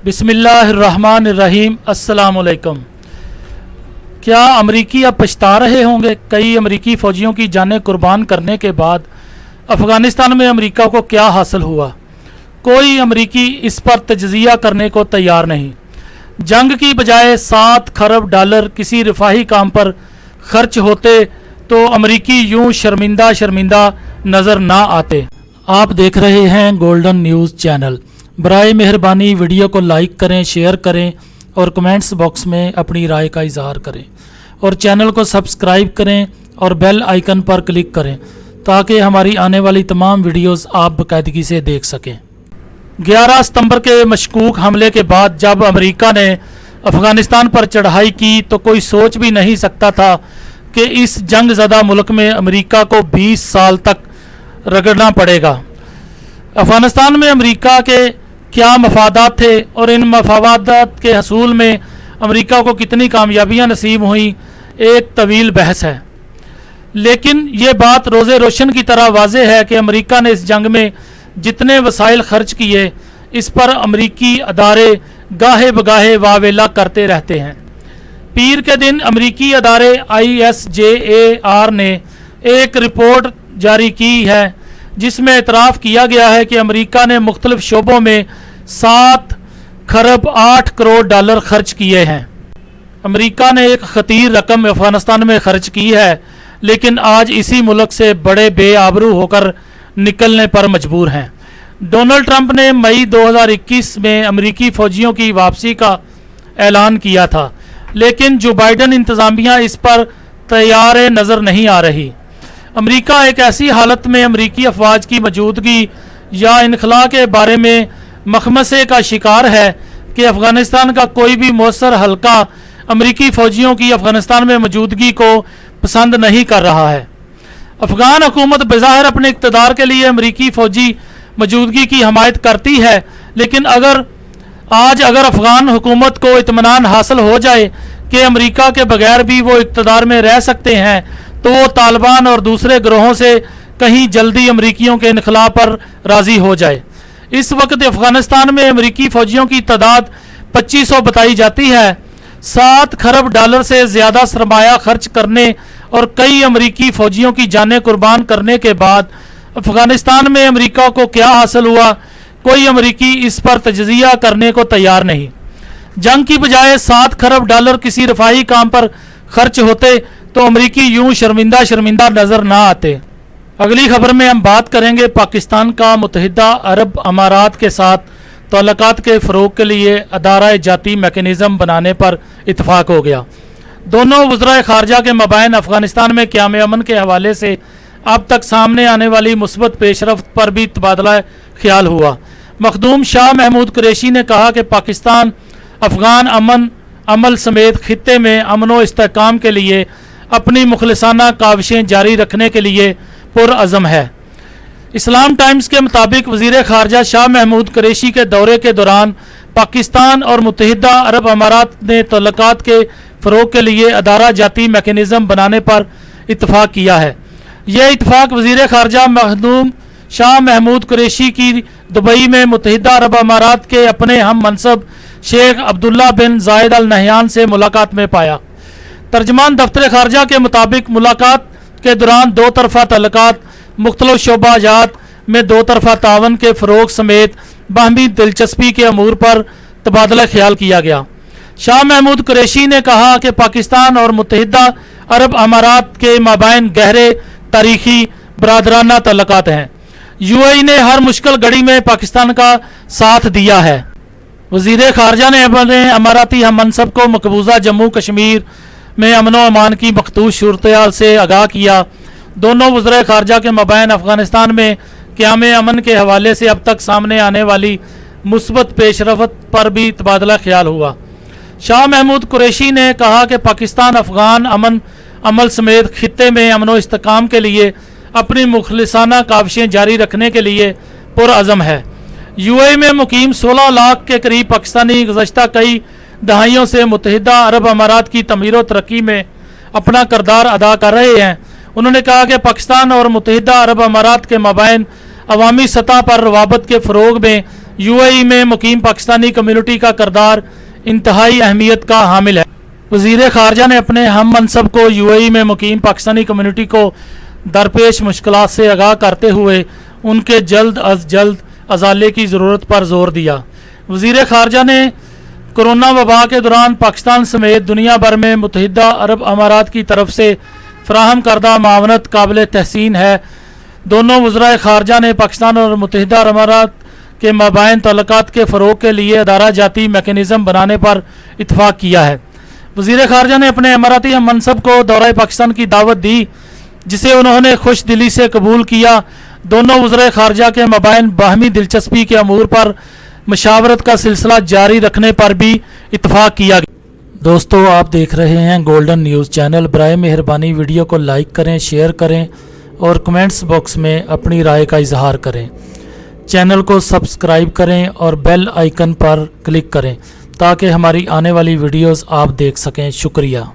बिस्मिल्लाहिर्रहमानिर्रहीम। अस्सलाम वालेकुम। क्या अमरीकी अब पछता रहे होंगे? कई अमरीकी फ़ौजियों की जानें कुर्बान करने के बाद अफ़गानिस्तान में अमरीका को क्या हासिल हुआ? कोई अमरीकी इस पर तज्ज़िया करने को तैयार नहीं। जंग की बजाय 7 खरब डॉलर किसी रिफाही काम पर खर्च होते तो अमरीकी यूं शर्मिंदा शर्मिंदा नज़र ना आते। आप देख रहे हैं गोल्डन न्यूज़ चैनल। बराए मेहरबानी वीडियो को लाइक करें, शेयर करें और कमेंट्स बॉक्स में अपनी राय का इजहार करें और चैनल को सब्सक्राइब करें और बेल आइकन पर क्लिक करें ताकि हमारी आने वाली तमाम वीडियोस आप बाकायदगी से देख सकें। 11 सितंबर के मशकूक हमले के बाद जब अमेरिका ने अफ़गानिस्तान पर चढ़ाई की तो कोई सोच भी नहीं सकता था कि इस जंग ज़दा मुल्क में अमेरिका को 20 साल तक रगड़ना पड़ेगा। अफ़गानिस्तान में अमेरिका के क्या मफादात थे और इन मफादात के हसूल में अमेरिका को कितनी कामयाबियां नसीब हुई, एक तवील बहस है। लेकिन ये बात रोज़े रोशन की तरह वाज़ेह है कि अमेरिका ने इस जंग में जितने वसाइल खर्च किए, इस पर अमेरिकी अदारे गाहे बगाहे वावेला करते रहते हैं। पीर के दिन अमेरिकी अदारे ISJAR ने एक रिपोर्ट जारी की है जिसमें एतराफ़ किया गया है कि अमेरिका ने मुख्तलिफ शोबों में 7 खरब 8 करोड़ डॉलर खर्च किए हैं। अमेरिका ने एक खतीर रकम अफ़गानिस्तान में खर्च की है, लेकिन आज इसी मुल्क से बड़े बेआबरू होकर निकलने पर मजबूर हैं। डोनाल्ड ट्रंप ने मई 2021 में अमेरिकी फ़ौजियों की वापसी का ऐलान किया था, लेकिन जो बाइडन इंतज़ामिया इस पर तैयार नज़र नहीं आ रही। अमेरिका एक ऐसी हालत में अमेरिकी अफवाज की मौजूदगी या इनखला के बारे में मखमसे का शिकार है कि अफ़गानिस्तान का कोई भी मौसर हल्का अमेरिकी फ़ौजियों की अफ़गानिस्तान में मौजूदगी को पसंद नहीं कर रहा है। अफ़गान हुकूमत बज़ाहिर अपने इक़्तिदार के लिए अमेरिकी फ़ौजी मौजूदगी की हमायत करती है, लेकिन अगर अफ़गान हुकूमत को इत्मीनान हासिल हो जाए कि अमेरिका के बगैर भी वो इक़्तिदार में रह सकते हैं तो वो तालिबान और दूसरे ग्रोहों से कहीं जल्दी अमरीकियों के इनखला पर राज़ी हो जाए। इस वक्त अफ़गानिस्तान में अमरीकी फ़ौजियों की तादाद 2500 बताई जाती है। 7 खरब डॉलर से ज़्यादा सरमाया खर्च करने और कई अमरीकी फ़ौजियों की जानें कुर्बान करने के बाद अफ़गानिस्तान में अमरीका को क्या हासिल हुआ, कोई अमरीकी इस पर तज्ज़िया करने को तैयार नहीं। जंग की बजाय 7 खरब डॉलर किसी रफाही काम पर खर्च होते तो अमरीकी यूं शर्मिंदा शर्मिंदा नज़र ना आते। अगली खबर में हम बात करेंगे पाकिस्तान का मुत्तहिदा अरब अमारात के साथ ताल्लुकात के फ़रोग के लिए अदारा जाती मैकेनिज़्म बनाने पर इत्तफाक हो गया। दोनों वज़राए ख़ारजा के मबाइन अफ़गानिस्तान में क़याम अमन के हवाले से अब तक सामने आने वाली मुस्बत पेशरफ्त पर भी तबादला ख्याल हुआ। मखदूम शाह महमूद कुरैशी ने कहा कि पाकिस्तान अफ़गान अमन अमल समेत खित्ते में अमन व इस्तेहकाम के लिए अपनी मुखलिसाना काविशें जारी रखने के लिए पुरअज़म है। इस्लाम टाइम्स के मुताबिक वज़ीर ख़ारजा शाह महमूद कुरैशी के दौरे के दौरान पाकिस्तान और मुत्तहिदा अरब अमारात ने ताल्लुकात के फ़रोग के लिए अदारा जाती मैकेनिज़्म बनाने पर इत्तफ़ाक़ किया है। यह इत्तफ़ाक़ वज़ीर ख़ारजा मखदूम शाह महमूद कुरैशी की दुबई में मुत्तहिदा अरब अमारात के अपने हम मनसब शेख अब्दुल्ला बिन ज़ायद अल नहयान से मुलाकात में पाया। तर्जमान दफ्तर ख़ारजा के मुताबिक मुलाकात के दौरान दो तरफ़ा ताल्लुकात, मुख्तलिफ शोबाजात में दो तरफ़ा तावन के फ़रोग समेत बाहमी दिलचस्पी के अमूर पर तबादला ख्याल किया गया। शाह महमूद कुरैशी ने कहा कि पाकिस्तान और मुत्तहिदा अरब अमारात के माबैन गहरे तारीखी बरादराना ताल्लुकात हैं। UAE ने हर मुश्किल घड़ी में पाकिस्तान का साथ दिया है। वज़ीर ख़ारजा ने अपने अमाराती हम मनसब को मकबूजा जम्मू कश्मीर में अमन व अमान की मखदूश सूरत से आगाह किया। दोनों वज़राए ख़ारजा के मबाइन अफ़गानिस्तान में क़याम अमन के हवाले से अब तक सामने आने वाली मुस्बत पेशरफ्त पर भी तबादला ख्याल हुआ। शाह महमूद कुरैशी ने कहा कि पाकिस्तान अफ़गान अमन अमल समेत खित्ते में अमन व इस्तेहकाम के लिए अपनी मुखलिसाना काविशें जारी रखने के लिए पुरअज़म है। UAE में मुकीम 16 लाख के करीब पाकिस्तानी गुज़श्ता कई दहाइयों से मुत्तहिदा अरब अमारात की तमीर व तरक्की में अपना किरदार अदा कर रहे हैं। उन्होंने कहा कि पाकिस्तान और मुत्तहिदा अरब अमारात के मबाइन अवामी सतह पर रवाबत के फ़रोग में UAE में मुकीम पाकिस्तानी कम्युनिटी का किरदार इंतहाई अहमियत का हामिल है। वज़ीर ख़ारजा ने अपने हम मनसब को UAE में मुकीम पाकिस्तानी कम्युनिटी को दरपेश मुश्किलात से आगाह करते हुए उनके जल्द अज जल्द अजाले की ज़रूरत पर जोर दिया। वज़ीर ख़ारजा ने कोरोना वबा के दौरान पाकिस्तान समेत दुनिया भर में मुत्तहिदा अरब अमारात की तरफ से फ़राहम करदा मावनत काबिल तहसीन है। दोनों वज़राए ख़ारजा ने पाकिस्तान और मुत्तहिदा अरब अमारात के माबैन तल्लुकात के फ़रोग़ के लिए अदारा जाती मैकेनिज़्म बनाने पर इत्तफ़ाक़ किया है। वज़ीर ख़ारजा ने अपने अमाराती हम मनसब को दौरा पाकिस्तान की दावत दी, जिसे उन्होंने खुश दिली से कबूल किया। दोनों वज़राए ख़ारजा के माबैन बाहमी दिलचस्पी के अमूर पर मशावरत का सिलसिला जारी रखने पर भी इत्तफ़ाक़ किया गया। दोस्तों, आप देख रहे हैं गोल्डन न्यूज़ चैनल। बराए मेहरबानी वीडियो को लाइक करें, शेयर करें और कमेंट्स बॉक्स में अपनी राय का इजहार करें। चैनल को सब्सक्राइब करें और बेल आइकन पर क्लिक करें ताकि हमारी आने वाली वीडियोस आप देख सकें। शुक्रिया।